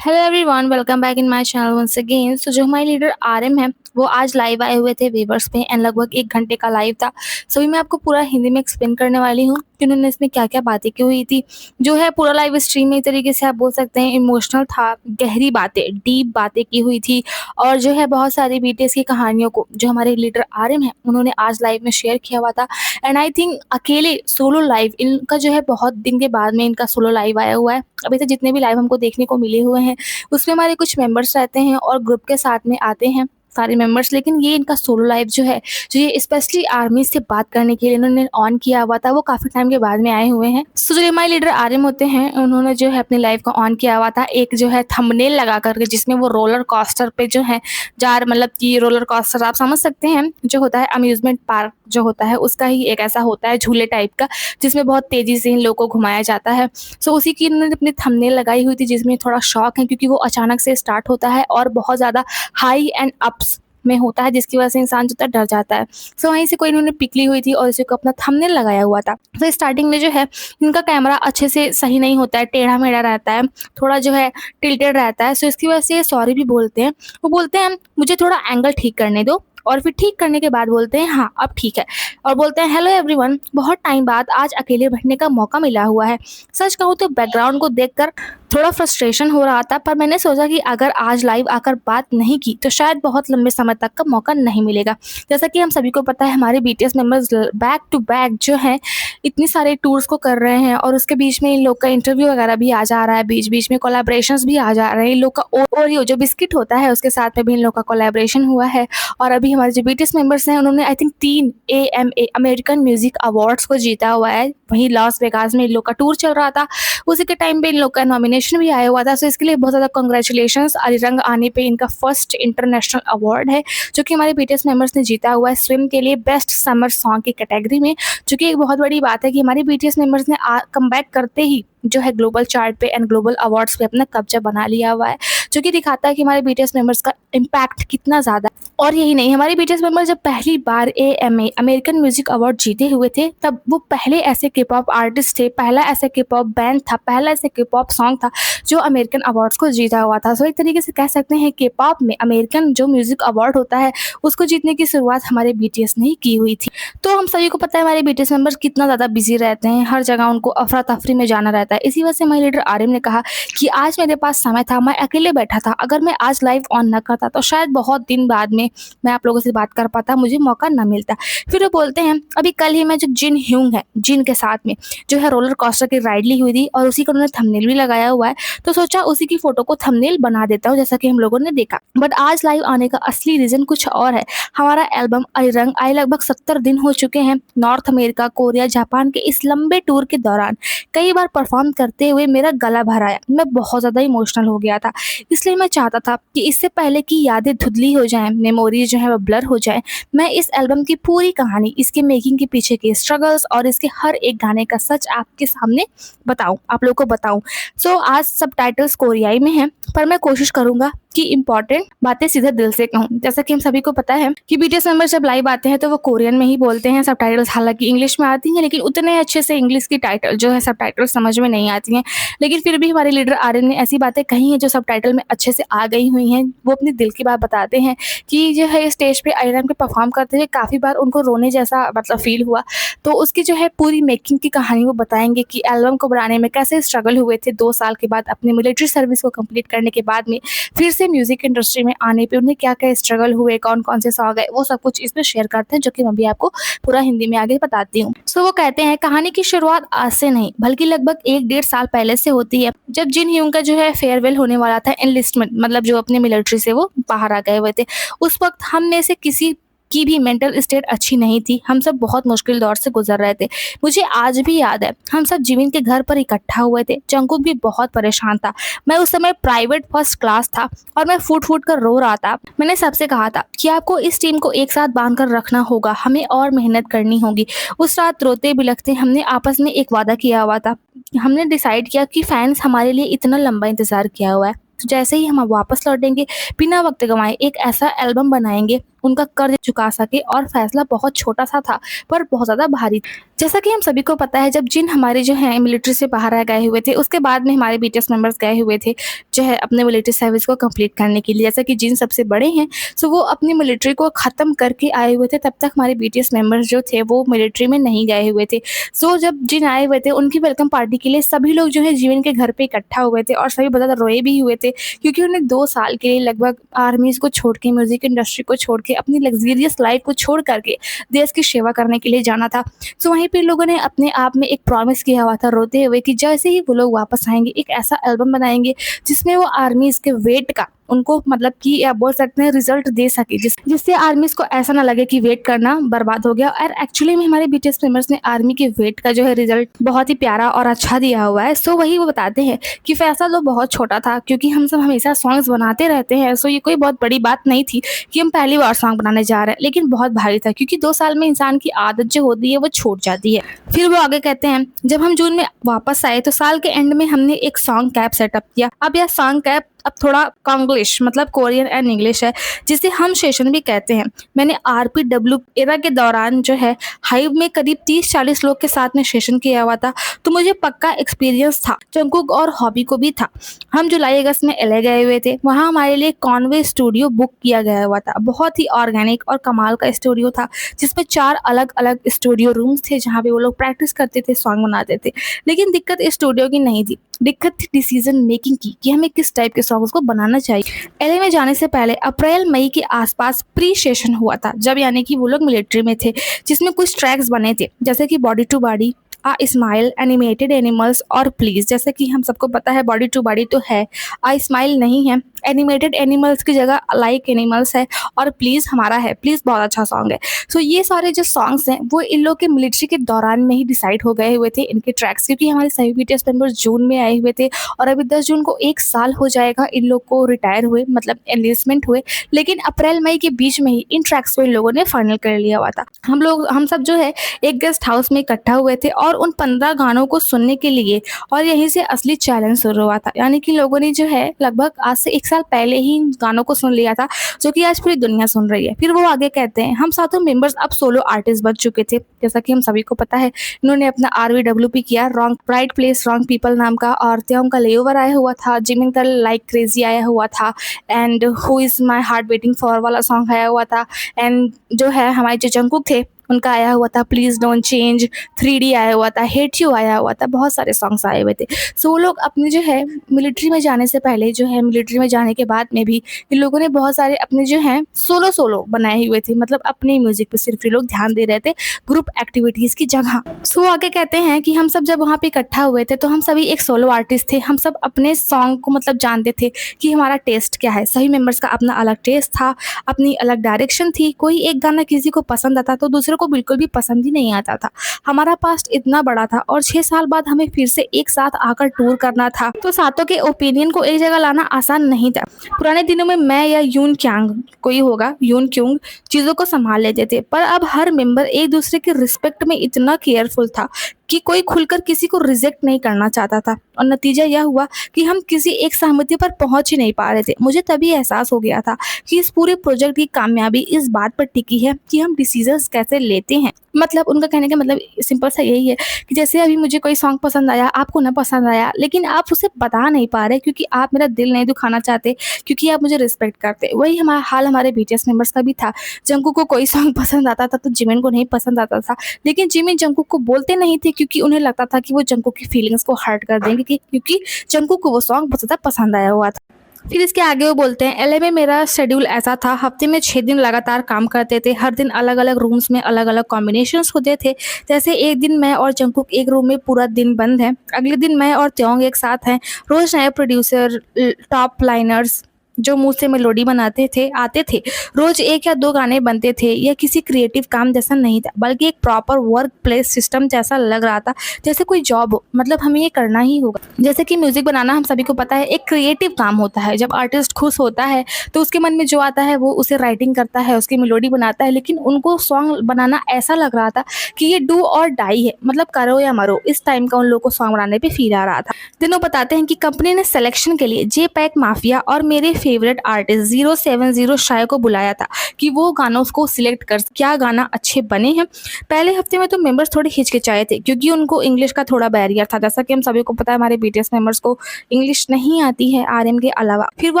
Hello everyone, welcome back in my channel once again. So जो हमारे leader RM है वो आज लाइव आए हुए थे वीवर्स पे एंड लगभग 1 घंटे का लाइव था। सो मैं आपको पूरा हिंदी में एक्सप्लेन करने वाली हूँ कि उन्होंने इसमें क्या क्या बातें की हुई थी। जो है पूरा लाइव स्ट्रीम में एक तरीके से आप बोल सकते हैं इमोशनल था, गहरी बातें, डीप बातें की हुई थी। और जो है बहुत सारी बीटीएस की कहानियों को जो हमारे लीडर आरएम है उन्होंने आज लाइव में शेयर किया हुआ था। एंड आई थिंक अकेले सोलो लाइव इनका जो है बहुत दिन के बाद में इनका सोलो लाइव आया हुआ है। अभी तक जितने भी लाइव हमको देखने को मिले हुए हैं उसमें हमारे कुछ मेंबर्स रहते हैं और ग्रुप के साथ में आते हैं सारे मेंबर्स, लेकिन ये इनका सोलो लाइव जो है, जो ये स्पेशली आर्मी से बात करने के लिए इन्होंने ऑन किया हुआ था, वो काफी टाइम के बाद में आए हुए हैं। सो जो हमारे लीडर आर्मी होते हैं उन्होंने जो है अपने लाइव को ऑन किया हुआ था एक जो है थंबनेल लगा करके, जिसमें वो रोलर कोस्टर पे जो है मतलब कि रोलर कोस्टर आप समझ सकते हैं जो होता है अम्यूजमेंट पार्क जो होता है उसका ही एक ऐसा होता है झूले टाइप का, जिसमें बहुत तेजी से इन लोगों को घुमाया जाता है। सो उसी की इन्होंने अपनी थंबनेल लगाई हुई थी, जिसमें थोड़ा शौक है क्योंकि वो अचानक से स्टार्ट होता है और बहुत ज़्यादा हाई एंड अप्स में होता है, जिसकी वजह से इंसान जो डर जाता है। सो वहीं से कोई इन्होंने पिक ली हुई थी और इसी को अपना थंबनेल लगाया हुआ था। तो स्टार्टिंग में जो है इनका कैमरा अच्छे से सही नहीं होता है, टेढ़ा मेढ़ा रहता है, थोड़ा जो है टिल्टेड रहता है। सो इसकी वजह से सॉरी भी बोलते हैं। वो बोलते हैं मुझे थोड़ा एंगल ठीक करने दो, और फिर ठीक करने के बाद बोलते हैं हाँ अब ठीक है, और बोलते हैं हेलो एवरीवन, बहुत टाइम बाद आज अकेले बैठने का मौका मिला हुआ है। सच कहूँ तो बैकग्राउंड को देखकर थोड़ा फ्रस्ट्रेशन हो रहा था, पर मैंने सोचा कि अगर आज लाइव आकर बात नहीं की तो शायद बहुत लंबे समय तक का मौका नहीं मिलेगा। जैसा कि हम सभी को पता है हमारे BTS members back to back जो है इतनी सारे टूर्स को कर रहे हैं, और उसके बीच में इन लोग का इंटरव्यू वगैरह भी आ जा रहा है, बीच बीच में कोलैबोरेशंस भी आ जा रहे हैं। इन लोग का ओरियो जो बिस्किट होता है उसके साथ में भी इन लोग का कोलैबोरेशन हुआ है। और अभी हमारे जो बीटीएस मेंबर्स हैं उन्होंने I think 3 AMA American music awards को जीता हुआ है। वहीं लॉस वेगास में इन लोग का टूर चल रहा था, उसी के टाइम पे इन लोग का नॉमिनेशन भी आया हुआ था। सो इसके लिए बहुत ज़्यादा कॉन्ग्रेचुलेशंस। अरिरंग आने पे इनका फर्स्ट इंटरनेशनल अवार्ड है जो कि हमारे बीटीएस मेंबर्स ने जीता हुआ है स्विम के लिए बेस्ट समर सॉन्ग की कैटेगरी में, जो कि एक बहुत बड़ी बात है कि हमारे बीटीएस मेंबर्स ने कमबैक करते ही जो है ग्लोबल चार्ट पे एंड ग्लोबल अवार्ड्स पे अपना कब्जा बना लिया हुआ है, जो कि दिखाता है कि हमारे बीटीएस मेंबर्स का इम्पैक्ट कितना ज़्यादा है। और यही नहीं, हमारे बीटीएस मेंबर जब पहली बार AMA अमेरिकन म्यूजिक अवार्ड जीते हुए थे तब वो पहले ऐसे के पॉप आर्टिस्ट थे, पहला ऐसे के पॉप बैंड था, पहला ऐसे के पॉप सॉन्ग था जो अमेरिकन अवार्ड्स को जीता हुआ था। सो एक तरीके से कह सकते हैं के पॉप में अमेरिकन जो म्यूजिक अवार्ड होता है उसको जीतने की शुरुआत हमारे बीटीएस ने ही की हुई थी। तो हम सभी को पता है हमारे बीटीएस मेंबर्स कितना ज़्यादा बिजी रहते हैं, हर जगह उनको अफरा तफरी में जाना रहता है। इसी वजह से हमारे लीडर आर्यन ने कहा कि आज मेरे पास समय था, मैं अकेले बैठा था, अगर मैं आज लाइव ऑन न करता तो शायद बहुत दिन बाद में मैं आप लोगों से बात कर पाता, मुझे मौका न मिलता। फिर वो बोलते हैं अभी कल ही मैं जो जिन ह्यूंग है, जिन के साथ में जो है रोलर कोस्टर की राइड ली हुई थी और उसी का उन्होंने थंबनेल भी लगाया हुआ है, तो सोचा उसी की फोटो को थंबनेल बना देता हूँ जैसा कि हम लोगों ने देखा। बट आज लाइव आने का असली रीजन कुछ और है। हमारा एल्बम अरिरंग आए लगभग 70 दिन हो चुके हैं। नॉर्थ अमेरिका, कोरिया, जापान के इस लंबे टूर के दौरान कई बार परफॉर्म करते हुए मेरा गला भर आया, मैं बहुत ज़्यादा इमोशनल हो गया था। इसलिए मैं चाहता था कि इससे पहले कि यादें धुंधली हो जाएं, मेमोरीज जो है वो ब्लर हो जाए, मैं इस एल्बम की पूरी कहानी, इसके मेकिंग के पीछे के स्ट्रगल्स और इसके हर एक गाने का सच आपके सामने बताऊं, आप लोगों को बताऊं। सो आज सबटाइटल्स कोरियाई में हैं, पर मैं कोशिश करूंगा कि इंपॉर्टेंट बातें सीधे दिल से कहूँ। जैसा कि हम सभी को पता है कि बीटीएस मेंबर जब लाइव आते हैं तो वो कोरियन में ही बोलते हैं। सबटाइटल्स हालांकि इंग्लिश में आती हैं, लेकिन उतने अच्छे से इंग्लिश की टाइटल जो है सबटाइटल्स समझ में नहीं आती हैं। लेकिन फिर भी हमारे लीडर आर्यन ने ऐसी बातें कही हैं जो सबटाइटल में अच्छे से आ गई हुई हैं। वो अपने दिल की बात बताते हैं कि जो है स्टेज पे आर्यन पे परफॉर्म करते हुए काफ़ी बार उनको रोने जैसा मतलब फील हुआ। तो उसकी जो है पूरी मेकिंग की कहानी वो बताएंगे कि एल्बम को बनाने में कैसे स्ट्रगल हुए थे 2 साल के बाद अपनी मिलिट्री सर्विस को कंप्लीट करने के बाद में फिर से म्यूजिक इंडस्ट्री में आने पे उन्हें क्या क्या स्ट्रगल हुए, कौन कौन से सॉन्ग है, वो सब कुछ इसमें शेयर करते हैं, जो कि मैं भी आपको पूरा हिंदी में आगे बताती हूँ। सो वो कहते हैं कहानी की शुरुआत आज से नहीं बल्कि लगभग 1-1.5 साल पहले से होती है, जब जिन ह्यूंग का जो है फेयरवेल होने वाला था, एनलिस्टमेंट मतलब जो अपने मिलिट्री से वो बाहर आ गए हुए थे। उस वक्त हम में से किसी की भी मेंटल स्टेट अच्छी नहीं थी, हम सब बहुत मुश्किल दौर से गुजर रहे थे। मुझे आज भी याद है हम सब जिमिन के घर पर इकट्ठा हुए थे। जंगकुक भी बहुत परेशान था। मैं उस समय प्राइवेट फर्स्ट क्लास था और मैं फूट फूट कर रो रहा था। मैंने सबसे कहा था कि आपको इस टीम को एक साथ बांध कर रखना होगा, हमें और मेहनत करनी होगी। उस रात रोते बिलखते हमने आपस में एक वादा किया हुआ था। हमने डिसाइड किया कि फैंस हमारे लिए इतना लंबा इंतजार किया हुआ है, तो जैसे ही हम वापस लौटेंगे बिना वक्त गंवाए एक ऐसा एल्बम बनाएंगे उनका कर्ज चुका सके, और फैसला बहुत छोटा सा था पर बहुत ज़्यादा भारी। जैसा कि हम सभी को पता है, जब जिन हमारे जो है मिलिट्री से बाहर आ गए हुए थे, उसके बाद में हमारे बीटीएस मेंबर्स गए हुए थे जो है अपने मिलिट्री सर्विस को कंप्लीट करने के लिए। जैसा कि जिन सबसे बड़े हैं, सो वो अपनी मिलिट्री को ख़त्म करके आए हुए थे, तब तक हमारे बीटीएस मेंबर्स जो थे वो मिलिट्री में नहीं गए हुए थे। सो जब जिन आए हुए थे, उनकी वेलकम पार्टी के लिए सभी लोग जो है जीवन के घर पे इकट्ठा हुए थे, और सभी बहुत ज़्यादा रोए भी हुए थे, क्योंकि उन्हें 2 साल के लिए लगभग आर्मीज़ को छोड़ के, म्यूज़िक इंडस्ट्री को छोड़ के, अपनी लग्ज़रियस लाइफ़ को छोड़ कर के देश की सेवा करने के लिए जाना था। सो वहीं पे लोगों ने अपने आप में एक प्रॉमिस किया हुआ था रोते हुए, कि जैसे ही वो लोग वापस आएँगे, एक ऐसा एल्बम बनाएँगे जिसमें वो आर्मीज़ के वेट का उनको मतलब कि बोल सकते हैं रिजल्ट दे सके, जिससे आर्मीज़ को ऐसा ना लगे कि वेट करना बर्बाद हो गया। और एक्चुअली में हमारे बीटीएस मेंबर्स ने आर्मी के वेट का जो है रिजल्ट बहुत ही प्यारा और अच्छा दिया हुआ है। सो वही वो बताते हैं कि फैसला तो बहुत छोटा था, क्योंकि हम सब हमेशा सॉन्ग्स बनाते रहते हैं। सो ये कोई बहुत बड़ी बात नहीं थी कि हम पहली बार सॉन्ग बनाने जा रहे हैं, लेकिन बहुत भारी था, क्योंकि 2 साल में इंसान की आदत जो होती है वो छूट जाती है। फिर वो आगे कहते हैं, जब हम जून में वापस आए तो साल के एंड में हमने एक सॉन्ग कैप सेटअप किया। अब यह सॉन्ग कैप अब थोड़ा कांग्लिश मतलब कोरियन एंड इंग्लिश है, जिसे हम सेशन भी कहते हैं। मैंने आरपीडब्ल्यू एरा के दौरान जो है हाइव में करीब 30-40 लोग के साथ में सेशन किया हुआ था, तो मुझे पक्का एक्सपीरियंस था। जंगकुक और हॉबी को भी था। हम जुलाई अगस्त में एलए गए हुए थे। वहाँ हमारे लिए कॉन्वे स्टूडियो बुक किया गया हुआ था। बहुत ही ऑर्गेनिक और कमाल का स्टूडियो था, जिसमें 4 अलग अलग स्टूडियो रूम्स थे, जहाँ पे वो लोग प्रैक्टिस करते थे, सॉन्ग बनाते थे। लेकिन दिक्कत स्टूडियो की नहीं थी, दिक्कत थी डिसीजन मेकिंग की, कि हमें किस टाइप के सॉन्ग्स को बनाना चाहिए। एलए में जाने से पहले अप्रैल मई के आसपास प्री सेशन हुआ था, जब यानी कि वो लोग मिलिट्री में थे, जिसमें कुछ ट्रैक्स बने थे, जैसे कि body to body, a smile, animated animals और प्लीज। जैसे कि हम सबको पता है बॉडी टू बॉडी तो है, आ स्माइल नहीं है, एनिमेटेड एनिमल्स की जगह लाइक एनिमल्स है, और प्लीज हमारा है। प्लीज बहुत अच्छा सॉन्ग है। सो ये सारे जो सॉन्ग्स हैं वो इन लोग के मिलिट्री के दौरान में ही डिसाइड हो गए हुए थे, इनके ट्रैक्स, क्योंकि हमारे सभी बीटीएस मेंबर्स जून में आए हुए थे, और अभी 10 जून को 1 साल हो जाएगा इन लोग को रिटायर हुए, मतलब एनलिस्टमेंट हुए। लेकिन अप्रैल मई के बीच में ही इन ट्रैक्स को इन लोगों ने फाइनल कर लिया हुआ था। हम सब जो है एक गेस्ट हाउस में इकट्ठा हुए थे, और उन 15 गानों को सुनने के लिए, और यहीं से असली चैलेंज शुरू हुआ था। यानी कि लोगों ने जो है लगभग आज से 1 साल पहले ही इन गानों को सुन लिया था, जो कि आज पूरी दुनिया सुन रही है। फिर वो आगे कहते हैं, हम सातों मेंबर्स अब सोलो आर्टिस्ट बन चुके थे। जैसा कि हम सभी को पता है, इन्होंने अपना आरवीडब्ल्यूपी किया, wrong right place wrong people नाम का, और त्योंग का लेओवर आया हुआ था, जिमिंग का लाइक क्रेजी आया हुआ था, and who is my heart waiting for वाला सॉन्ग आया हुआ था, एंड जो है हमारे जो जंगकुक थे उनका आया हुआ था प्लीज डोंट चेंज, 3D आया हुआ था, हेट यू आया हुआ था, बहुत सारे सॉन्ग्स आए हुए थे। सो वो लोग अपने जो है मिलिट्री में जाने से पहले, जो है मिलिट्री में जाने के बाद में भी, इन लोगों ने बहुत सारे अपने जो है सोलो बनाए हुए थे, मतलब अपने म्यूजिक पे सिर्फ ये लोग ध्यान दे रहे थे, ग्रुप एक्टिविटीज की जगह। सो आगे कहते हैं कि हम सब जब वहाँ पे इकट्ठा हुए थे, तो हम सभी एक सोलो आर्टिस्ट थे। हम सब अपने सॉन्ग को मतलब जानते थे कि हमारा टेस्ट क्या है। सभी मेंबर्स का अपना अलग टेस्ट था, अपनी अलग डायरेक्शन थी। कोई एक गाना किसी को पसंद आता तो दूसरे को बिल्कुल भी पसंद ही नहीं आता था। हमारा पास्ट इतना बड़ा था, और 6 साल बाद हमें फिर से एक साथ आकर टूर करना था, तो सातों के ओपिनियन को एक जगह लाना आसान नहीं था। पुराने दिनों में मैं या यून क्यांग, कोई होगा यून क्योंग, चीज़ों को संभाल लेते थे, पर अब हर मेंबर एक दूसरे के रिस्पेक्ट में इतना केयरफुल था कि कोई खुलकर किसी को रिजेक्ट नहीं करना चाहता था, और नतीजा यह हुआ कि हम किसी एक सहमति पर पहुंच ही नहीं पा रहे थे। मुझे तभी एहसास हो गया था कि इस पूरे प्रोजेक्ट की कामयाबी इस बात पर टिकी है कि हम डिसीजंस कैसे लेते हैं। मतलब उनका कहने का मतलब सिंपल सा यही है कि जैसे अभी मुझे कोई सॉन्ग पसंद आया, आपको ना पसंद आया, लेकिन आप उसे बता नहीं पा रहे, क्योंकि आप मेरा दिल नहीं दुखाना चाहते, क्योंकि आप मुझे रिस्पेक्ट करते। वही हमारा हाल हमारे बीटीएस मेंबर्स का भी था। जंगकुक को कोई सॉन्ग पसंद आता था तो जिमिन को नहीं पसंद आता था, लेकिन जिमिन जंगकुक को बोलते नहीं थे, क्योंकि उन्हें लगता था कि वो जंगकुक की फीलिंग्स को हर्ट कर देंगे, क्योंकि जंगकुक को वो सॉन्ग बहुत ज़्यादा पसंद आया हुआ था। फिर इसके आगे वो बोलते हैं, एलए में मेरा शेड्यूल ऐसा था, हफ्ते में 6 दिन लगातार काम करते थे। हर दिन अलग अलग रूम्स में अलग अलग कॉम्बिनेशंस होते थे। जैसे एक दिन मैं और जंगकुक एक रूम में पूरा दिन बंद है, अगले दिन मैं और त्योंग एक साथ हैं। रोज नए प्रोड्यूसर, टॉप लाइनर्स जो मुंह से मेलोडी बनाते थे आते थे। रोज 1 या 2 गाने बनते थे। यह किसी क्रिएटिव काम जैसा नहीं था, बल्कि एक प्रॉपर वर्क प्लेस सिस्टम जैसा लग रहा था, जैसे कोई जॉब हो, मतलब हमें ये करना ही होगा। जैसे कि म्यूजिक बनाना हम सभी को पता है एक क्रिएटिव काम होता है। जब आर्टिस्ट खुश होता है तो उसके मन में जो आता है वो उसे राइटिंग करता है, उसकी मेलोडी बनाता है। लेकिन उनको सॉन्ग बनाना ऐसा लग रहा था कि ये डू और डाई है, मतलब करो या मरो, इस टाइम का उन लोगों को सॉन्ग बनाने पे फील आ रहा था। दिनों बताते हैं कि कंपनी ने सिलेक्शन के लिए जे पैक माफिया और मेरे फेवरेट आर्टिस्ट 070 शाय को बुलाया था कि वो गानों को सिलेक्ट कर क्या गाना अच्छे बने हैं। पहले हफ्ते में तो मेंबर्स थोड़े हिचकिचाए थे क्योंकि उनको इंग्लिश का थोड़ा बैरियर था। जैसा कि हम सभी को पता है हमारे बीटीएस मेंबर्स को इंग्लिश नहीं आती है आरएम के अलावा। फिर वो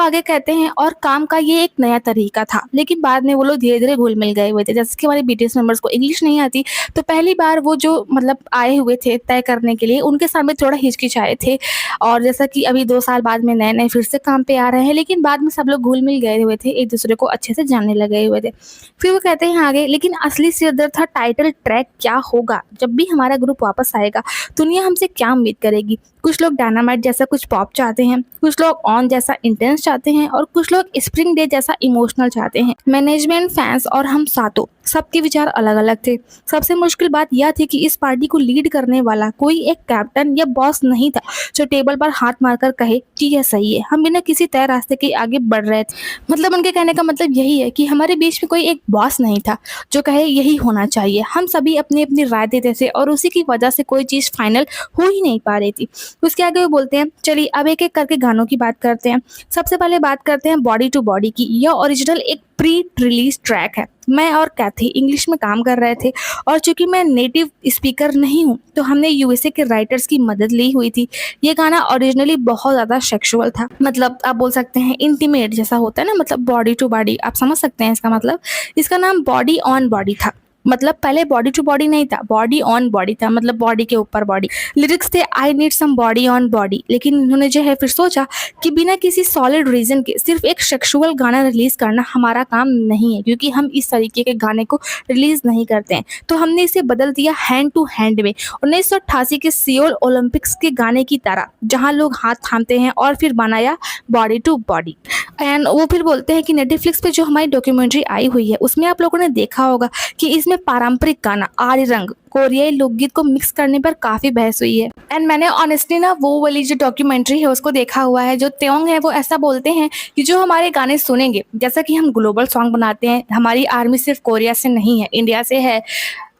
आगे कहते हैं और काम का ये एक नया तरीका था, लेकिन बाद में वो लोग धीरे धीरे घुल मिल गए हुए थे। जैसे कि हमारे बीटीएस मेंबर्स को इंग्लिश नहीं आती, तो पहली बार वो जो मतलब आए हुए थे तय करने के लिए, उनके सामने थोड़ा हिचकिचाए थे। और जैसा कि अभी 2 साल बाद में नए नए फिर से काम पे आ रहे हैं, लेकिन बाद में सब लोग घुल मिल गए हुए थे, एक दूसरे को अच्छे से जानने लगे हुए थे। फिर वो कहते हैं आगे, लेकिन असली सिरदर्द था टाइटल ट्रैक क्या होगा जब भी हमारा ग्रुप वापस आएगा, दुनिया हमसे क्या उम्मीद करेगी। कुछ लोग डायनामाइट जैसा कुछ पॉप चाहते हैं, कुछ लोग ऑन जैसा इंटेंस चाहते हैं और कुछ लोग स्प्रिंग डे जैसा इमोशनल चाहते हैं। मैनेजमेंट, फैंस और हम सातों सबके विचार अलग अलग थे। सबसे मुश्किल बात यह थी कि इस पार्टी को लीड करने वाला कोई एक कैप्टन या बॉस नहीं था जो टेबल पर हाथ मारकर कहे कि यह सही है। हम बिना किसी तय रास्ते के आगे बढ़ रहे थे। मतलब उनके कहने का मतलब यही है कि हमारे बीच में कोई एक बॉस नहीं था जो कहे यही होना चाहिए। हम सभी अपनी अपनी राय देते थे और उसी की वजह से कोई चीज़ फाइनल हो ही नहीं पा रही थी। उसके आगे वो बोलते हैं, चलिए अब एक एक करके गानों की बात करते हैं। सबसे पहले बात करते हैं बॉडी टू बॉडी की। यह ओरिजिनल एक प्री रिलीज ट्रैक है। मैं और कैथी इंग्लिश में काम कर रहे थे और चूंकि मैं नेटिव स्पीकर नहीं हूँ तो हमने यूएसए के राइटर्स की मदद ली हुई थी। ये गाना ओरिजिनली बहुत ज़्यादा सेक्सुअल था, मतलब आप बोल सकते हैं इंटीमेट जैसा होता है ना, मतलब बॉडी टू बॉडी, आप समझ सकते हैं इसका मतलब। इसका नाम बॉडी ऑन बॉडी था। मतलब पहले बॉडी टू बॉडी नहीं था, बॉडी ऑन बॉडी था, मतलब बॉडी के ऊपर बॉडी। लिरिक्स थे I need somebody on body. लेकिन उन्होंने जो है फिर सोचा कि बिना किसी सॉलिड रीजन के सिर्फ एक सेक्सुअल गाना रिलीज करना हमारा काम नहीं है, क्योंकि हम इस तरीके के गाने को रिलीज नहीं करते हैं। तो हमने इसे बदल दिया हैंड टू हैंड में, 1988 के सियोल ओलंपिक्स के गाने की तरह, जहाँ लोग हाथ थामते हैं, और फिर बनाया बॉडी टू बॉडी। एंड वो फिर बोलते हैं कि नेटफ्लिक्स पे जो हमारी डॉक्यूमेंट्री आई हुई है उसमें आप लोगों ने देखा होगा कि इसमें पारंपरिक गाना आर्य रंग कोरियाई लोकगीत को मिक्स करने पर काफी बहस हुई है। एंड मैंने ऑनेस्टली ना वो वाली जो डॉक्यूमेंट्री है उसको देखा हुआ है। जो त्योंग है वो ऐसा बोलते हैं कि जो हमारे गाने सुनेंगे, जैसा कि हम ग्लोबल सॉन्ग बनाते हैं, हमारी आर्मी सिर्फ कोरिया से नहीं है, इंडिया से है,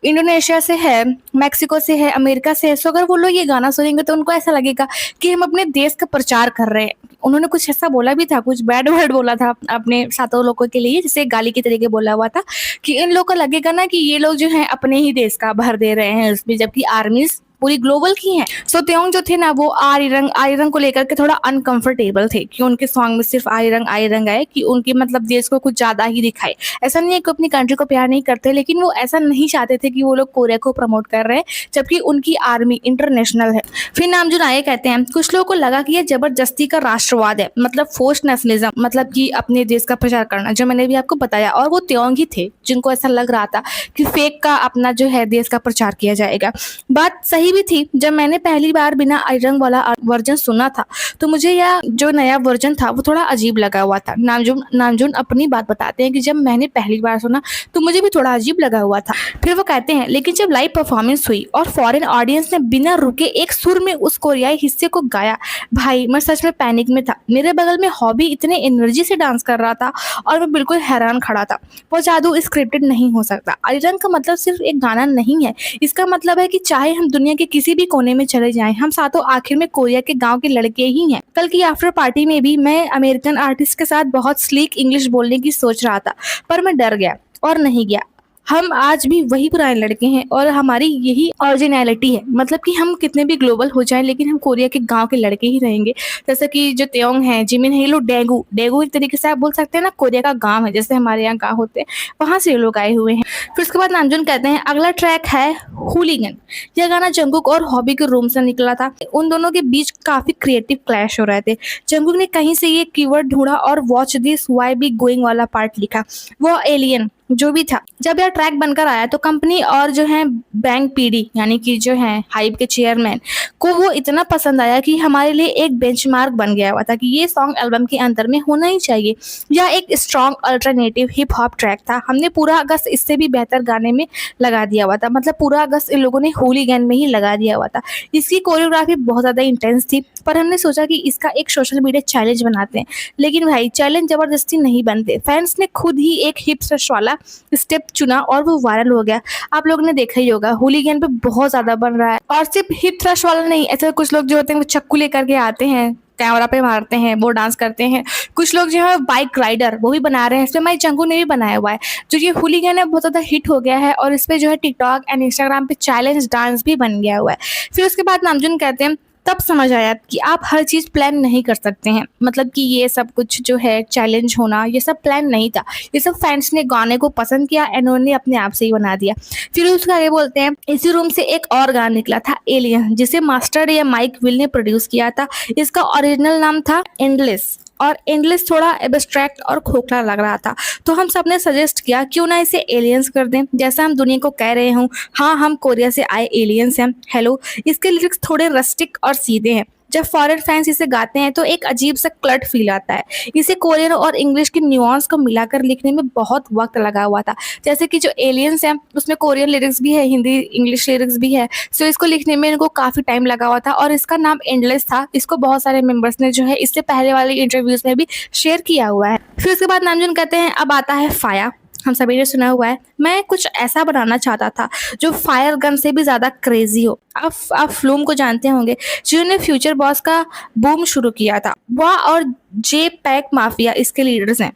इंडोनेशिया से है, मैक्सिको से है, अमेरिका से है। सो अगर वो लोग ये गाना सुनेंगे तो उनको ऐसा लगेगा कि हम अपने देश का प्रचार कर रहे हैं। उन्होंने कुछ ऐसा बोला भी था, कुछ बैड वर्ड बोला था अपने सातों लोगों के लिए, जैसे गाली की तरीके बोला हुआ था कि इन लोगों को लगेगा ना कि ये लोग जो हैं अपने ही देश का भर दे रहे हैं उसमें, जबकि आर्मीज पूरी ग्लोबल की हैं। सो त्योंग जो थे ना वो आर्य रंग को लेकर के थोड़ा अनकंफर्टेबल थे कि उनके सॉन्ग में सिर्फ आर्य रंग आए, कि उनकी मतलब देश को कुछ ज्यादा ही दिखाए। ऐसा नहीं है कि अपनी कंट्री को प्यार नहीं करते, लेकिन वो ऐसा नहीं चाहते थे कि वो लोग कोरिया को प्रमोट कर रहे हैं जबकि उनकी आर्मी इंटरनेशनल है। फिर नामजून आए कहते हैं, कुछ लोगों को लगा कि ये जबरदस्ती का राष्ट्रवाद है, मतलब फोर्स नेशनलिज्म, मतलब कि अपने देश का प्रचार करना, जो मैंने भी आपको बताया। और वो त्योंग ही थे जिनको ऐसा लग रहा था कि फेक का अपना जो है देश का प्रचार किया जाएगा। बात सही भी थी। जब मैंने पहली बार बिना आयरंग वाला वर्जन सुना था तो मुझे यह जो नया वर्जन था वो थोड़ा अजीब लगा हुआ था। नामजून अपनी बात बताते हैं कि जब मैंने पहली बार सुना तो मुझे भी थोड़ा अजीब लगा हुआ था। फिर वो कहते हैं, लेकिन जब लाइव परफॉर्मेंस हुई और फॉरेन ऑडियंस ने बिना रुके एक सुर में उस कोरियाई हिस्से को गाया, भाई मैं सच में पैनिक में था। मेरे बगल में हॉबी इतने एनर्जी से डांस कर रहा था और मैं बिल्कुल हैरान खड़ा था। वो जादू स्क्रिप्टेड नहीं हो सकता। आयरंग का मतलब सिर्फ एक गाना नहीं है, इसका मतलब है कि चाहे हम दुनिया के किसी भी कोने में चले जाएं, हम सातों आखिर में कोरिया के गांव के लड़के ही हैं। कल की आफ्टर पार्टी में भी मैं अमेरिकन आर्टिस्ट के साथ बहुत स्लीक इंग्लिश बोलने की सोच रहा था, पर मैं डर गया और नहीं गया। हम आज भी वही पुराने लड़के हैं और हमारी यही ओरिजिनलिटी है, मतलब कि हम कितने भी ग्लोबल हो जाएं लेकिन हम कोरिया के गांव के लड़के ही रहेंगे। जैसे कि जो त्योंग है, जिमिन है, ये लोग डेगू एक तरीके से आप बोल सकते हैं ना, कोरिया का गांव है, जैसे हमारे यहाँ गांव होते हैं, वहां से ये लोग आए हुए हैं। फिर उसके बाद नामजून कहते हैं, अगला ट्रैक है हुलीगन। यह गाना जंगकुक और हॉबी के रूम से निकला था। उन दोनों के बीच काफी क्रिएटिव क्लैश हो रहे थे। जंगकुक ने कहीं से ये कीवर्ड ढूंढा और watch this why be going वाला पार्ट लिखा। वो एलियन जो भी था। जब यह ट्रैक बनकर आया तो कंपनी और जो है बैंक पीडी यानी कि जो है हाइप के चेयरमैन को वो इतना पसंद आया कि हमारे लिए एक बेंचमार्क बन गया हुआ था कि ये सॉन्ग एल्बम के अंदर में होना ही चाहिए। यह एक strong alternative hip hop track था। हमने पूरा अगस्त इससे भी बेहतर गाने में लगा दिया हुआ था, मतलब पूरा अगस्त इन लोगों ने होलीगन में ही लगा दिया हुआ था। इसकी कोरियोग्राफी बहुत ज़्यादा इंटेंस थी, पर हमने सोचा कि इसका एक सोशल मीडिया चैलेंज बनाते हैं। लेकिन भाई चैलेंज जबरदस्ती नहीं बनते। फैंस ने खुद ही एक हिप स्टेप वाला स्टेप चुना और वो वायरल हो गया। आप लोगों ने देखा ही होगा, होलीगन पे बहुत ज्यादा बन रहा है। और सिर्फ हिप थ्रस्ट वाला नहीं, ऐसे कुछ लोग जो होते हैं वो चक्कू लेकर के आते हैं कैमरा पे मारते हैं, वो डांस करते हैं। कुछ लोग जो है बाइक राइडर वो भी बना रहे हैं, इसमें माई जंगू ने भी बनाया हुआ है। जो ये हुलीगन है बहुत ज़्यादा हिट हो गया है और इस पे जो है टिकटॉक एंड इंस्टाग्राम पे चैलेंज डांस भी बन गया हुआ है। फिर उसके बाद नामजुन कहते हैं तब समझ आया कि आप हर चीज़ प्लान नहीं कर सकते हैं, मतलब कि ये सब कुछ जो है चैलेंज होना ये सब प्लान नहीं था, ये सब फैंस ने गाने को पसंद किया एंड उन्होंने अपने आप से ही बना दिया। फिर उसका आगे बोलते हैं इसी रूम से एक और गाना निकला था एलियन, जिसे मास्टर या माइक विल ने प्रोड्यूस किया था। इसका ओरिजिनल नाम था एंडलेस और एंडलेस थोड़ा एब्स्ट्रैक्ट और खोखला लग रहा था, तो हम सब ने सजेस्ट किया क्यों ना इसे एलियंस कर दें, जैसा हम दुनिया को कह रहे हूँ हाँ हम कोरिया से आए एलियंस हैं हेलो। इसके लिरिक्स थोड़े रस्टिक और सीधे हैं, जब फॉरेन फैंस इसे गाते हैं तो एक अजीब सा क्लट फील आता है। इसे कोरियन और इंग्लिश की न्यूआंस को मिलाकर लिखने में बहुत वक्त लगा हुआ था, जैसे कि जो एलियंस है उसमें कोरियन लिरिक्स भी है, हिंदी इंग्लिश लिरिक्स भी है, सो इसको लिखने में इनको काफ़ी टाइम लगा हुआ था और इसका नाम एंडलेस था। इसको बहुत सारे मेंबर्स ने जो है इससे पहले वाले इंटरव्यूज में भी शेयर किया हुआ है। फिर उसके बाद नामजुन कहते हैं अब आता है फाया, हम सभी ने सुना हुआ है। मैं कुछ ऐसा बनाना चाहता था जो फायर गन से भी ज़्यादा क्रेजी हो। आप फ्लूम को जानते होंगे, जिन्होंने फ्यूचर बॉस का बूम शुरू किया था। वह और जे पैक माफिया इसके लीडर्स हैं।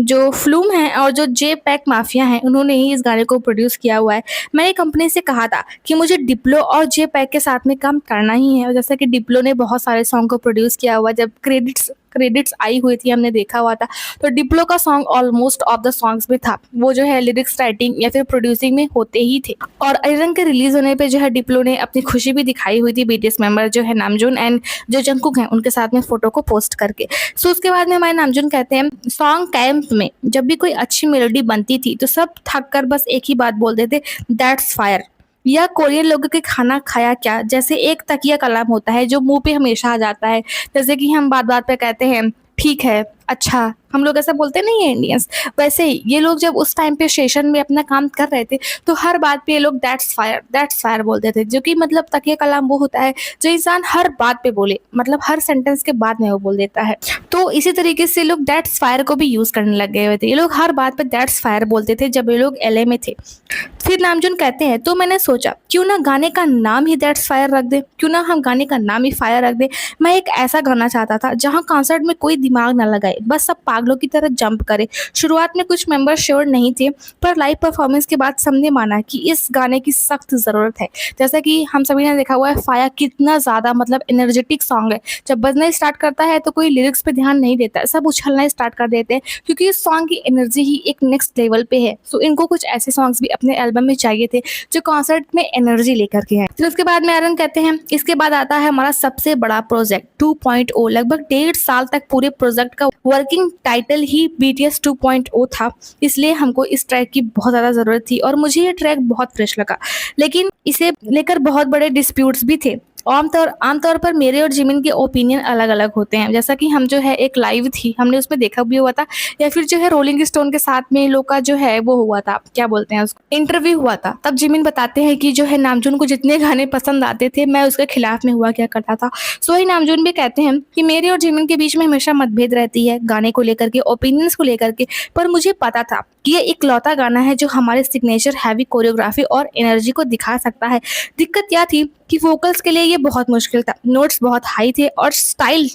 जो फ्लूम है और जो जे पैक माफिया हैं उन्होंने ही इस गाने को प्रोड्यूस किया हुआ है। मैंने कंपनी से कहा था कि मुझे डिप्लो और जे पैक के साथ में काम करना ही है, और जैसा कि डिप्लो ने बहुत सारे सॉन्ग को प्रोड्यूस किया हुआ, जब क्रेडिट्स आई हुई थी हमने देखा हुआ था, तो डिप्लो का song almost of the songs में था। वो जो है लिरिक्स राइटिंग या फिर प्रोड्यूसिंग में होते ही थे। और अरिरंग के रिलीज होने पे जो है डिप्लो ने अपनी खुशी भी दिखाई हुई थी बीटीएस मेंबर जो है नामजुन एंड जो जंगकुक हैं उनके साथ में फोटो को पोस्ट करके। सो उसके बाद में हमारे नामजुन कहते हैं सॉन्ग कैंप में जब भी कोई अच्छी मेलोडी बनती थी तो सब थक कर बस एक ही बात बोलते थे दैट्स फायर, या कोरियन लोगों के खाना खाया क्या, जैसे एक तकिया कलाम होता है जो मुंह पे हमेशा आ जाता है। जैसे कि हम बात बात पे कहते हैं ठीक है, अच्छा, हम लोग ऐसा बोलते नहीं है इंडियंस, वैसे ही ये लोग जब उस टाइम पे स्टेशन में अपना काम कर रहे थे तो हर बात पे ये लोग दैट्स फायर बोलते थे, जो कि मतलब तकिया कलाम वो होता है जो इंसान हर बात पे बोले, मतलब हर सेंटेंस के बाद में वो बोल देता है। तो इसी तरीके से लोग दैट्स फायर को भी यूज़ करने लग गए हुए थे। ये लोग हर बात पे दैट्स फायर बोलते थे जब ये लोग एलए में थे। फिर नामजुन कहते हैं तो मैंने सोचा क्यों ना गाने का नाम ही दैट्स फायर रख दे, क्यों ना हम गाने का नाम ही फायर रख दे। मैं एक ऐसा गाना चाहता था जहाँ कॉन्सर्ट में कोई दिमाग ना लगाए, बस सब पागलों की तरह जंप करे। शुरुआत में कुछ मेंबर श्योर नहीं थे, पर लाइव परफॉर्मेंस के बाद सबने माना कि इस गाने की सख्त ज़रूरत है। जैसा कि हम सभी ने देखा हुआ है फायर कितना ज़्यादा मतलब एनर्जेटिक सॉन्ग है। जब बजना स्टार्ट करता है तो कोई लिरिक्स पे ध्यान नहीं देता, सब उछलना स्टार्ट कर देते हैं क्योंकि इस सॉन्ग की एनर्जी ही एक नेक्स्ट लेवल पे है। सो इनको कुछ ऐसे सॉन्ग्स भी अपने एल्बम में चाहिए थे जो कॉन्सर्ट में एनर्जी लेकर के हैं। फिर उसके बाद में आरन कहते हैं इसके बाद आता है हमारा सबसे बड़ा प्रोजेक्ट 2.0। लगभग 1.5 साल तक पूरे प्रोजेक्ट का वर्किंग टाइटल ही BTS 2.0 था, इसलिए हमको इस ट्रैक की बहुत ज़्यादा ज़रूरत थी और मुझे ये ट्रैक बहुत फ्रेश लगा। लेकिन इसे लेकर बहुत बड़े डिस्प्यूट्स भी थे। आमतौर पर मेरे और जिमिन के ओपिनियन अलग अलग होते हैं, जैसा कि हम जो है एक लाइव थी हमने उसमें देखा भी हुआ था, या फिर जो है रोलिंग स्टोन के साथ में इन लोग का जो है वो हुआ था, क्या बोलते हैं उसको, इंटरव्यू हुआ था। तब जिमिन बताते हैं कि जो है नामजुन को जितने गाने पसंद आते थे मैं उसके खिलाफ में हुआ क्या करता था। सो ही नामजुन भी कहते हैं कि मेरे और जिमिन के बीच में हमेशा मतभेद रहती है गाने को लेकर के, ओपिनियंस को लेकर के, पर मुझे पता था कि ये इकलौता गाना है जो हमारे सिग्नेचर हैवी कोरियोग्राफी और एनर्जी को दिखा सकता है। दिक्कत क्या थी कि वोकल्स के लिए ये बहुत मुश्किल था, नोट्स बहुत हाई थे और स्टाइल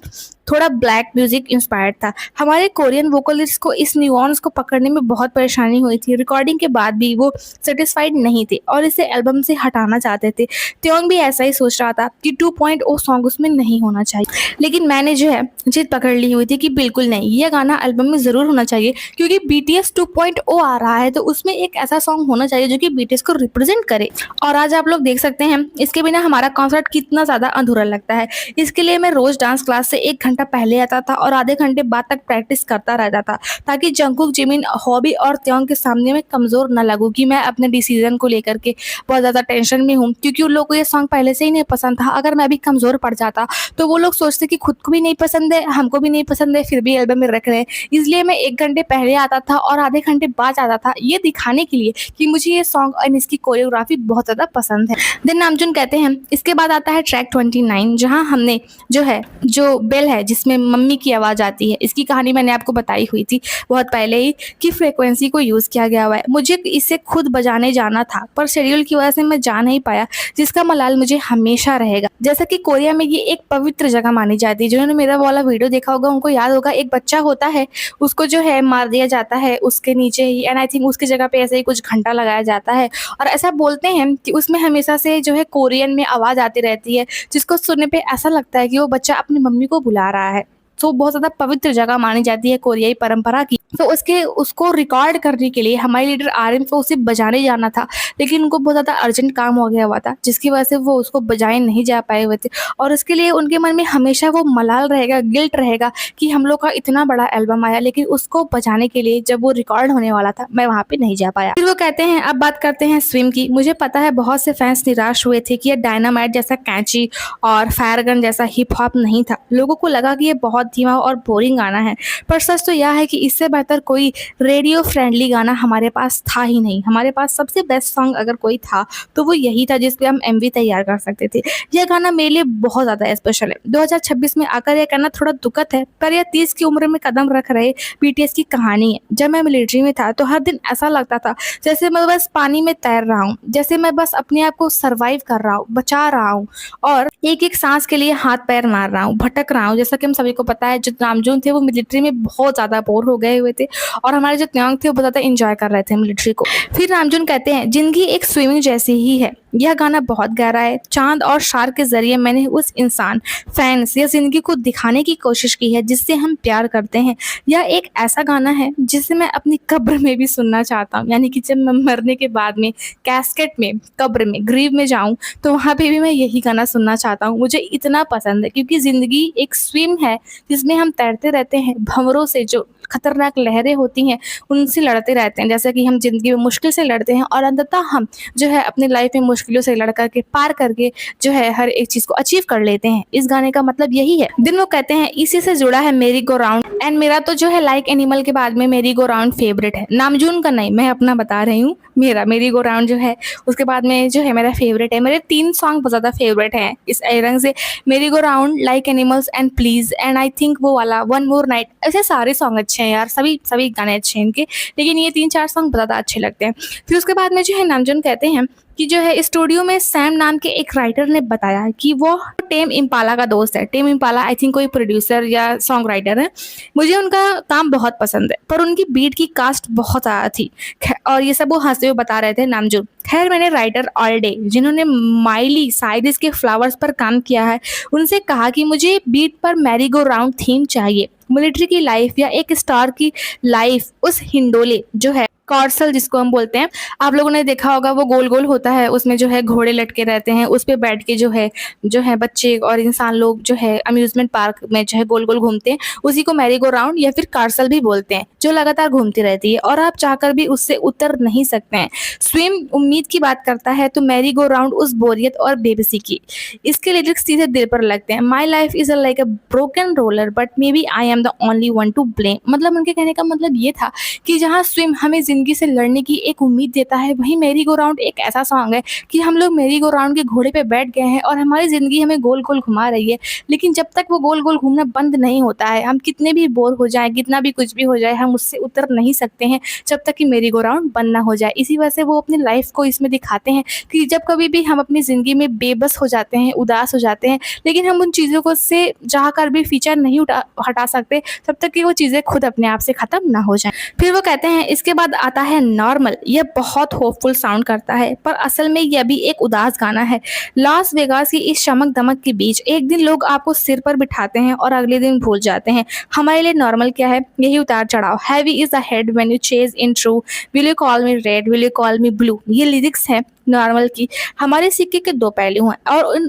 थोड़ा ब्लैक म्यूजिक इंस्पायर्ड था। हमारे कोरियन वोकलिस्ट को इस न्यूआंस को पकड़ने में बहुत परेशानी हुई थी। रिकॉर्डिंग के बाद भी वो सेटिस्फाइड नहीं थे और इसे एल्बम से हटाना चाहते थे। त्योंग भी ऐसा ही सोच रहा था कि 2.0 सॉन्ग उसमें नहीं होना चाहिए, लेकिन मैंने जो है जिद पकड़ ली हुई थी कि बिल्कुल नहीं, यह गाना एल्बम में ज़रूर होना चाहिए क्योंकि BTS 2.0 आ रहा है तो उसमें एक ऐसा सॉन्ग होना चाहिए जो कि BTS को रिप्रेजेंट करे। और आज आप लोग देख सकते हैं इसके बिना हमारा कॉन्सर्ट कितना ज़्यादा अधूरा लगता है। इसके लिए मैं रोज़ डांस क्लास से 1 घंटा पहले आता था और आधे घंटे बाद तक प्रैक्टिस करता रहता था ताकि जंगकुक, जिमिन, हॉबी और त्योंग के सामने में कमज़ोर न लगूँ कि मैं अपने डिसीजन को लेकर के बहुत ज़्यादा टेंशन में हूँ, क्योंकि उन लोगों को ये सॉन्ग पहले से ही नहीं पसंद था। अगर मैं भी कमज़ोर पड़ जाता तो वो लोग सोचते कि खुद को भी नहीं पसंद है, हमको भी नहीं पसंद है, फिर भी एल्बम में रख रहे हैं। इसलिए मैं 1 घंटे पहले आता था और आधे घंटे बाद आता था, ये दिखाने के लिए कि मुझे ये सॉन्ग और इसकी कोरियोग्राफी बहुत ज़्यादा पसंद है। देन नामजुन कहते हैं इसके बाद आता है ट्रैक 29, जहाँ हमने जो बेल है है जिसमें मम्मी की आवाज़ आती है। इसकी कहानी मैंने आपको बताई हुई थी बहुत पहले ही कि फ्रीक्वेंसी को यूज़ किया गया हुआ है। मुझे इसे खुद बजाने जाना था पर शेड्यूल की वजह से मैं जा नहीं पाया, जिसका मलाल मुझे हमेशा रहेगा। जैसा कि कोरिया में ये एक पवित्र जगह मानी जाती है। जिन्होंने मेरा वाला वीडियो देखा होगा उनको याद होगा, एक बच्चा होता है, उसको जो है मार दिया जाता है उसके नीचे ही, एंड आई थिंक उसकी जगह पे ऐसे ही कुछ घंटा लगाया जाता है और ऐसा बोलते हैं कि उसमें हमेशा से जो है कोरियन में आवाज़ आती रहती है, जिसको सुनने पे ऐसा लगता है कि वो बच्चा अपनी मम्मी को बुला रहा है। तो बहुत ज़्यादा पवित्र जगह मानी जाती है कोरियाई परंपरा की। तो उसको रिकॉर्ड करने के लिए हमारे लीडर आर्यन को उसे बजाने जाना था, लेकिन उनको बहुत ज़्यादा अर्जेंट काम हो गया हुआ था, जिसकी वजह से वो उसको बजाए नहीं जा पाए हुए थे। और इसके लिए उनके मन में हमेशा वो मलाल रहेगा, गिल्ट रहेगा कि हम लोग का इतना बड़ा एल्बम आया, लेकिन उसको बजाने के लिए जब वो रिकॉर्ड होने वाला था मैं वहाँ पे नहीं जा पाया। फिर वो कहते हैं, अब बात करते हैं स्विम की। मुझे पता है बहुत से फैंस निराश हुए थे कि ये डायनामाइट जैसा कैची और फायर गन जैसा हिप हॉप नहीं था। लोगों को लगा कि ये बहुत धीमा और बोरिंग गाना है, पर सच तो यह है कि इससे बेहतर कोई रेडियो फ्रेंडली गाना हमारे पास था ही नहीं। हमारे पास सबसे बेस्ट सॉन्ग अगर कोई था तो वो यही था, जिस पे हम एमवी तैयार कर सकते थे। यह गाना मेरे लिए बहुत ज़्यादा स्पेशल है। 2026 में आकर यह कहना थोड़ा दुखद है, पर यह 30 की उम्र में कदम रख रहे बीटीएस की कहानी है। जब मैं मिलिट्री में था तो हर दिन ऐसा लगता था जैसे मैं बस पानी में तैर रहा हूँ, जैसे मैं बस अपने आप को सर्वाइव कर रहा हूँ, बचा रहा हूँ और एक एक सांस के लिए हाथ पैर मार रहा हूँ, भटक रहा हूँ। जैसा कि हम सभी को पता है, जो नामजून थे वो मिलिट्री में बहुत ज़्यादा बोर हो गए हुए थे और हमारे जो त्योंग थे वो बहुत ज़्यादा इंजॉय कर रहे थे मिलिट्री को। फिर नामजून कहते हैं, जिंदगी एक स्विमिंग जैसी ही है। यह गाना बहुत गहरा है। चांद और शार्क के जरिए मैंने उस इंसान फैंस या जिंदगी को दिखाने की कोशिश की है जिससे हम प्यार करते हैं। यह एक ऐसा गाना है जिसे मैं अपनी कब्र में भी सुनना चाहता हूँ, यानी कि जब मैं मरने के बाद में कैस्केट में, कब्र में, ग्रीव में जाऊँ तो वहाँ पे भी मैं यही गाना सुनना चाहता हूँ। मुझे इतना पसंद है क्योंकि ज़िंदगी एक स्विम है जिसमें हम तैरते रहते हैं, भंवरों से जो खतरनाक लहरें होती हैं उनसे लड़ते रहते हैं। जैसा कि हम ज़िंदगी में मुश्किल से लड़ते हैं और अंततः हम जो है अपनी लाइफ में मुश्किलों से लड़ करके पार करके जो है हर एक चीज़ को अचीव कर लेते हैं। इस गाने का मतलब यही है। दिन वो कहते हैं, इसी से जुड़ा है मेरी गो राउंड, एंड मेरा तो जो है लाइक एनिमल के बाद में मेरी गो राउंड फेवरेट है। नामजून का नहीं, मैं अपना बता रही हूँ। मेरा मेरी गो राउंड जो है उसके बाद में जो है मेरा फेवरेट है। मेरे 3 सॉन्ग बहुत ज़्यादा फेवरेट हैं इस रंग से, मेरी go round, like animals and please, and I think वो वाला वन मोर नाइट। ऐसे सारे सॉन्ग अच्छे हैं यार, सभी गाने अच्छे हैं इनके, लेकिन ये 3-4 सॉन्ग बहुत ज़्यादा अच्छे लगते हैं। फिर उसके बाद में जो है नामजून कहते हैं कि जो है स्टूडियो में सैम नाम के एक राइटर ने बताया है कि वो टेम इम्पाला का दोस्त है। टेम इम्पाला आई थिंक कोई प्रोड्यूसर या सॉन्ग राइटर है। मुझे उनका काम बहुत पसंद है, पर उनकी बीट की कास्ट बहुत ज़्यादा थी और ये सब वो हंसते हुए बता रहे थे नामजून। खैर, मैंने राइटर ऑल डे जिन्होंने माइली साइरिस के फ्लावर्स पर काम किया है उनसे कहा कि मुझे बीट पर मैरी गो राउंड थीम चाहिए। मिलिट्री की लाइफ या एक स्टार की लाइफ, उस हिंडोले जो है कॉर्सल जिसको हम बोलते हैं, आप लोगों ने देखा होगा, वो गोल गोल होता है, उसमें जो है घोड़े लटके रहते हैं, उस पे बैठ के जो है बच्चे और इंसान लोग जो है अम्यूजमेंट पार्क में जो है गोल गोल घूमते हैं, उसी को मैरी गो राउंड या फिर कार्सल भी बोलते हैं, जो लगातार घूमती रहती है और आप चाहकर भी उससे उतर नहीं सकते हैं। स्विम उम्मीद की बात करता है तो मैरी गो राउंड उस बोरियत और बेबसी की। इसके लिरिक्स सीधे दिल पर लगते हैं। My life is like a broken roller but maybe I am the only one to blame. मतलब उनके कहने का मतलब ये था कि जहाँ स्विम हमें जिंदगी से लड़ने की एक उम्मीद देता है, वहीं मैरी गो राउंड एक ऐसा सॉन्ग है कि हम लोग मैरी गो राउंड के घोड़े पे बैठ गए हैं और हमारी जिंदगी हमें गोल गोल घुमा रही है, लेकिन जब तक वो गोल गोल घूमना बंद नहीं होता है, हम कितने भी बोर हो जाए, कितना भी कुछ भी हो जाए, हम उससे उतर नहीं सकते हैं जब तक कि मैरी गो राउंड बंद ना हो जाए। इसी वजह से वो अपनी लाइफ को इसमें दिखाते हैं कि जब कभी भी हम अपनी जिंदगी में बेबस हो जाते हैं, उदास हो जाते हैं, लेकिन हम उन चीज़ों को से चाह कर भी फीचर नहीं हटा सकते तब तक कि वो चीज़ें खुद अपने आप से ख़त्म ना हो जाएं। फिर वो कहते हैं, इसके बाद आता है नॉर्मल। यह बहुत होपफुल साउंड करता है, पर असल में यह भी एक उदास गाना है। लॉस वेगास की इस चमक दमक के बीच एक दिन लोग आपको सिर पर बिठाते हैं और अगले दिन भूल जाते हैं। हमारे लिए नॉर्मल क्या है? यही उतार चढ़ाव। Heavy is the head when you chase in true, will you call me red, will you call me blue. ये लिरिक्स है नॉर्मल की। हमारे सिक्के के 2 पहलू हैं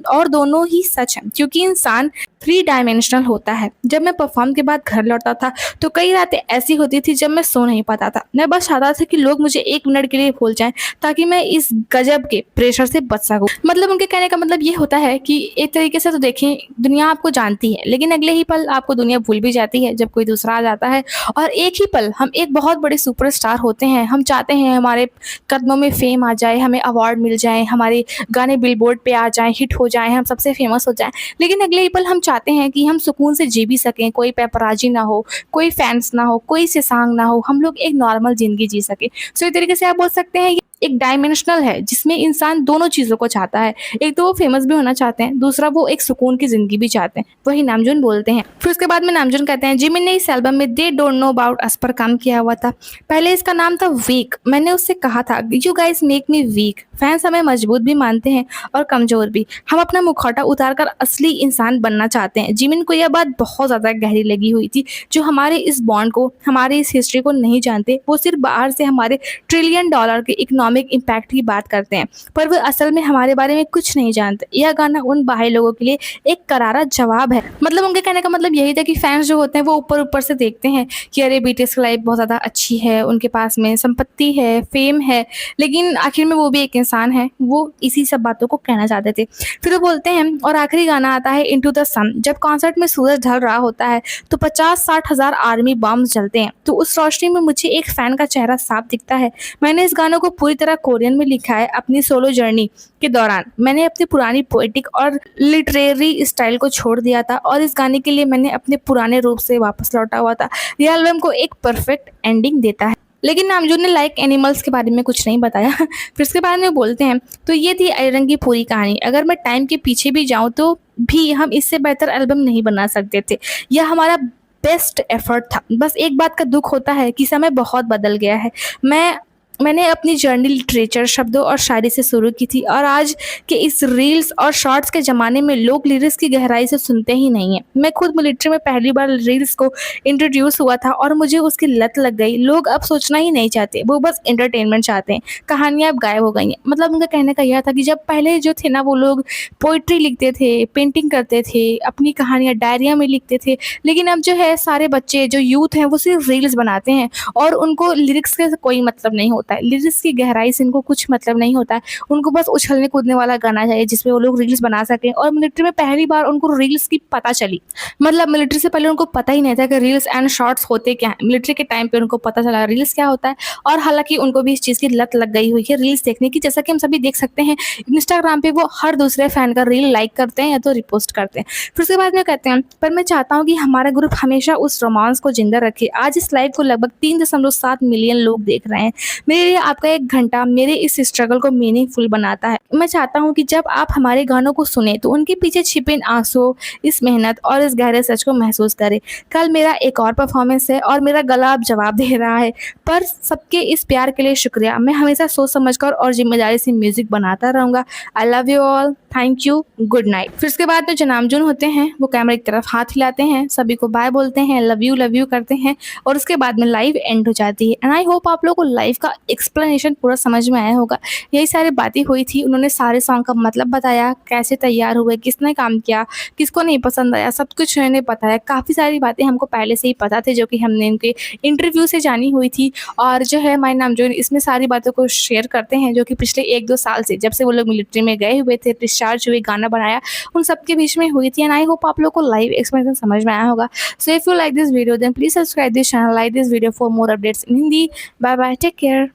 और दोनों ही सच हैं, क्योंकि इंसान 3 डायमेंशनल होता है। जब मैं परफॉर्म के बाद घर लौटता था तो कई रातें ऐसी होती थी जब मैं सो नहीं पाता था। मैं बस चाहता था कि लोग मुझे 1 मिनट के लिए भूल जाएं ताकि मैं इस गजब के प्रेशर से बच सकूं। मतलब उनके कहने का मतलब ये होता है कि एक तरीके से तो देखें, दुनिया आपको जानती है, लेकिन अगले ही पल आपको दुनिया भूल भी जाती है जब कोई दूसरा आ जाता है। और एक ही पल हम एक बहुत बड़े सुपरस्टार होते हैं। हम चाहते हैं हमारे कदमों में फेम आ जाए, हमें अवार्ड अवार्ड मिल जाएँ, हमारे गाने बिलबोर्ड पे आ जाएँ, हिट हो जाएँ, हम सबसे फ़ेमस हो जाएँ। लेकिन अगले ही पल हम चाहते हैं कि हम सुकून से जी भी सकें, कोई पेपराज़ी ना हो, कोई फैन्स ना हो, कोई सिसांग ना हो, हम लोग एक नॉर्मल ज़िंदगी जी सकें। सो एक तरीके से आप बोल सकते हैं ये एक डायमेंशनल है जिसमें इंसान दोनों चीज़ों को चाहता है। एक तो वो फ़ेमस भी होना चाहते हैं, दूसरा वो एक सुकून की ज़िंदगी भी चाहते हैं। वही नामजून बोलते हैं। फिर उसके बाद में नामजून कहते हैं जिमिन ने इस एल्बम में they don't know about us पर काम किया हुआ था। पहले इसका नाम था वीक। मैंने उससे कहा था you guys make me weak. Fans हमें मजबूत भी मानते हैं और कमज़ोर भी। हम अपना मुखौटा उतार कर असली इंसान बनना चाहते हैं। जिमिन को यह बात बहुत ज़्यादा गहरी लगी हुई थी, जो हमारे इस बॉन्ड को, हमारी इस हिस्ट्री को नहीं जानते। वो सिर्फ बाहर से हमारे ट्रिलियन डॉलर के इकोनॉमिक इम्पैक्ट की बात करते हैं, पर वो असल में हमारे बारे में कुछ नहीं जानते। यह गाना उन बाहरी लोगों के लिए एक करारा जवाब है। मतलब उनके कहने का मतलब यही था कि फैंस जो होते हैं वो ऊपर-ऊपर से देखते हैं कि अरे बीटीएस की लाइफ बहुत ज़्यादा अच्छी है, उनके पास में संपत्ति है, फेम है, लेकिन आखिर में वो भी एक इंसान है। वो इसी सब बातों को कहना चाहते थे। फिर वो बोलते हैं और आखिरी गाना आता है इनटू द सन। जब कॉन्सर्ट में सूरज ढल रहा होता है तो 50-60 हज़ार आर्मी बॉम्ब्स जलते हैं, तो उस रोशनी में मुझे एक फ़ैन का चेहरा साफ दिखता है। मैंने इस गानों को पूरी तरह कोरियन में लिखा है अपनी सोलो जर्नी के दौरान। मैंने अपनी पुरानी पोएटिक और लिटरेरी स्टाइल को छोड़ दिया था और इस गाने के लिए मैंने अपने पुराने रूप से वापस लौटा हुआ था। यह एल्बम को एक परफेक्ट एंडिंग देता है। लेकिन नामजून ने लाइक एनिमल्स के बारे में कुछ नहीं बताया। फिर उसके बाद में बोलते हैं तो ये थी आयरन की पूरी कहानी। अगर मैं टाइम के पीछे भी जाऊँ तो भी हम इससे बेहतर एल्बम नहीं बना सकते थे। यह हमारा बेस्ट एफर्ट था। बस एक बात का दुख होता है कि समय बहुत बदल गया है। मैंने अपनी जर्नी लिटरेचर, शब्दों और शायरी से शुरू की थी और आज के इस रील्स और शॉर्ट्स के ज़माने में लोग लिरिक्स की गहराई से सुनते ही नहीं हैं। मैं खुद मिलिट्री में पहली बार रील्स को इंट्रोड्यूस हुआ था और मुझे उसकी लत लग गई। लोग अब सोचना ही नहीं चाहते, वो बस एंटरटेनमेंट चाहते हैं। कहानियाँ अब गायब हो गई हैं। मतलब उनका कहने का यह था कि जब पहले जो थे ना वो लोग पोइट्री लिखते थे, पेंटिंग करते थे, अपनी कहानियाँ डायरिया में लिखते थे, लेकिन अब जो है सारे बच्चे जो यूथ हैं वो सिर्फ रील्स बनाते हैं और उनको लिरिक्स से कोई मतलब नहीं होता है। लिरिक्स की गहराई से इनको कुछ मतलब नहीं होता है। उनको बस उछलने कूदने वाला गाना चाहिए जिसमें वो लोग रील्स बना सकें और मिलिट्री में पहली बार उनको रील्स की पता चली। मतलब मिलिट्री से पहले उनको पता ही नहीं था कि रील्स एंड शॉर्ट्स होते क्या हैं। मिलिट्री के टाइम पे उनको पता चला रील्स क्या होता है और हालाँकि उनको भी इस चीज़ की लत लग गई हुई है रील्स देखने की। जैसा कि हम सभी देख सकते हैं इंस्टाग्राम पे वो हर दूसरे फ़ैन का रील लाइक करते हैं या तो रिपोस्ट करते हैं। फिर उसके बाद में कहते हैं पर मैं चाहता हूँ कि हमारा ग्रुप हमेशा उस रोमांस को ज़िंदा रखे। आज इस लाइव को लगभग 3.7 मिलियन लोग देख रहे हैं। मेरे लिए आपका 1 घंटा मेरे इस स्ट्रगल को मीनिंगफुल बनाता है। मैं चाहता हूँ कि जब आप हमारे गानों को सुनें तो उनके पीछे छिपे इन आँसुओं, इस मेहनत और इस गहरे सच को महसूस करें। कल मेरा एक और परफॉर्मेंस है और मेरा गला अब जवाब दे रहा है, पर सबके इस प्यार के लिए शुक्रिया। मैं हमेशा सोच समझकर और ज़िम्मेदारी से म्यूज़िक बनाता रहूँगा। I love you all, thank you, good night. फिर उसके बाद में जो नामजून होते हैं वो कैमरे की तरफ हाथ हिलाते हैं, सभी को बाय बोलते हैं, लव यू करते हैं और उसके बाद में लाइव एंड हो जाती है। एंड आई होप आप लोगों को लाइव का एक्सप्लेनेशन पूरा समझ में आया होगा। यही सारी बातें हुई थी। उन्होंने सारे सॉन्ग का मतलब बताया, कैसे तैयार हुए, किसने काम किया, किसको नहीं पसंद आया, सब कुछ उन्होंने बताया। काफ़ी सारी बातें हमको पहले से ही पता थे जो कि हमने इनके इंटरव्यू से जानी हुई थी और जो है माय नामजून इसमें सारी बातों को शेयर करते हैं जो कि पिछले 1-2 साल से जब से वो लोग मिलिट्री में गए हुए थे, डिस्चार्ज हुए, गाना बनाया, उन सबके बीच में हुई थी। एंड आई होप आप लोग को लाइव एक्सप्लेनेशन समझ में आया होगा। So if you like this video then please subscribe this channel, like this video for more updates in Hindi. Bye bye, take care.